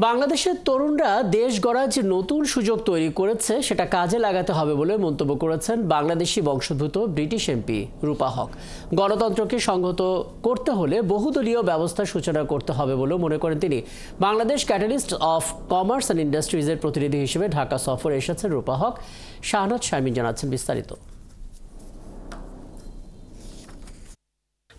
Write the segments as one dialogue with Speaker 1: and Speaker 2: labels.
Speaker 1: বাংলাদেশের তরুণরা দেশ গড়ার যে নতুন সুযোগ তৈরি করেছে সেটা কাজে লাগাতে হবে বলে মন্তব্য করেছেন বাংলাদেশি বংশোদ্ভূত ব্রিটিশ এমপি রূপা হক। গণতন্ত্রকে সংহত করতে হলে বহুদলীয় ব্যবস্থার সূচনা করতে হবে বলেও মনে করেন তিনি। Bangladesh catalyst of commerce and ইন্ডাস্ট্রিজের প্রতিনিধি হিসেবে ঢাকা সফরে এসেছেন রূপা হক। শাহনাজ শারমিন জানাচ্ছেন বিস্তারিত।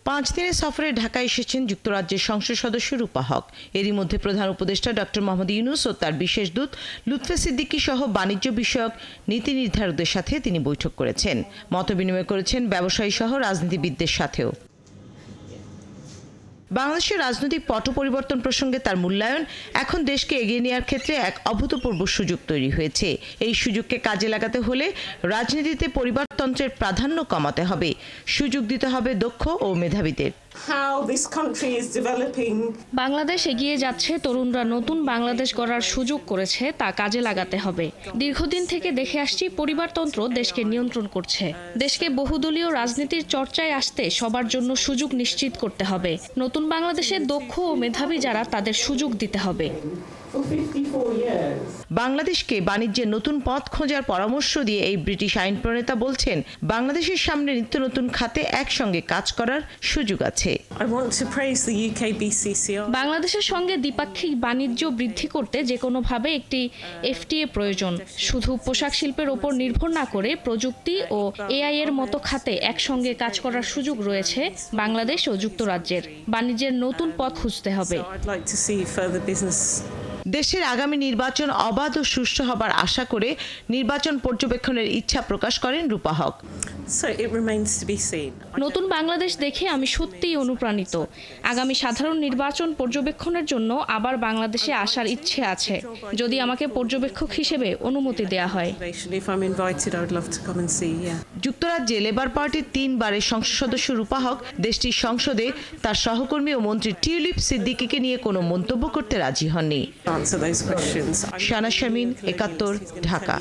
Speaker 2: 5 দিনের সফরে ঢাকায় এসেছেন যুক্তরাজ্যের সংসদ সদস্য রূপা হক। এরই মধ্যে প্রধান উপদেষ্টা ডক্টর মোহাম্মদ ইউনূস ও তার বিশেষ দূত লুৎফে সিদ্দিকী সহ বাণিজ্য বিষয়ক নীতি নির্ধারকদের সাথে তিনি বৈঠক করেছেন। মতবিনিময় করেছেন ব্যবসায়ী সহ রাজনীতিবিদদের সাথেও। বাংলাদেশের রাজনৈতিক পট পরিবর্তন প্রসঙ্গে তার মূল্যায়ন, এখন দেশকে এগিয়ে নেওয়ার ক্ষেত্রে এক অভূতপূর্ব সুযোগ তৈরি হয়েছে। এই সুযোগকে কাজে লাগাতে হলে রাজনীতিতে পরিবারতন্ত্রের প্রাধান্য কমাতে হবে, সুযোগ দিতে হবে দক্ষ ও মেধাবীদের।
Speaker 3: বাংলাদেশ এগিয়ে যাচ্ছে, তরুণরা নতুন বাংলাদেশ গড়ার সুযোগ করেছে, তা কাজে লাগাতে হবে। দীর্ঘদিন থেকে দেখে আসছি পরিবারতন্ত্র দেশকে নিয়ন্ত্রণ করছে। দেশকে বহুদলীয় রাজনীতির চর্চায় আসতে সবার জন্য সুযোগ নিশ্চিত করতে হবে। নতুন বাংলাদেশের দক্ষ ও মেধাবী যারা, তাদের সুযোগ দিতে হবে।
Speaker 2: বাংলাদেশকে বাণিজ্যের নতুন পথ খোঁজার পরামর্শ দিয়ে এই ব্রিটিশ আইন প্রণেতা বলছেন, বাংলাদেশের সামনে নিত্য নতুন খাতে একসঙ্গে কাজ করার সুযোগ আছে।
Speaker 3: বাংলাদেশের সঙ্গে দ্বিপাক্ষিক বাণিজ্য বৃদ্ধি করতে যে কোনোভাবে একটি এফটিএ প্রয়োজন। শুধু পোশাক শিল্পের ওপর নির্ভর না করে প্রযুক্তি ও এআই এর মতো খাতে একসঙ্গে কাজ করার সুযোগ রয়েছে বাংলাদেশ ও যুক্তরাজ্যের। বাণিজ্যের নতুন পথ খুঁজতে হবে।
Speaker 2: দেশের আগামী নির্বাচন অবাধ ও সুষ্ঠু হবার আশা করে নির্বাচন পর্যবেক্ষণের ইচ্ছা প্রকাশ করেন রূপা হক।
Speaker 3: নতুন বাংলাদেশ দেখে আমি সত্যিই অনুপ্রাণিত। আগামী সাধারণ নির্বাচন পর্যবেক্ষণের জন্য আবার বাংলাদেশে আসার ইচ্ছে আছে, যদি আমাকে পর্যবেক্ষক হিসেবে অনুমতি দেয়া হয়।
Speaker 2: যুক্তরাজ্যে লেবার পার্টির 3 বারের সংসদ সদস্য রূপা হক দেশটির সংসদে তার সহকর্মী ও মন্ত্রী টিউলিপ সিদ্দিকীকে নিয়ে কোনো মন্তব্য করতে রাজি হননি। শাহনাজ শারমিন, 71, ঢাকা।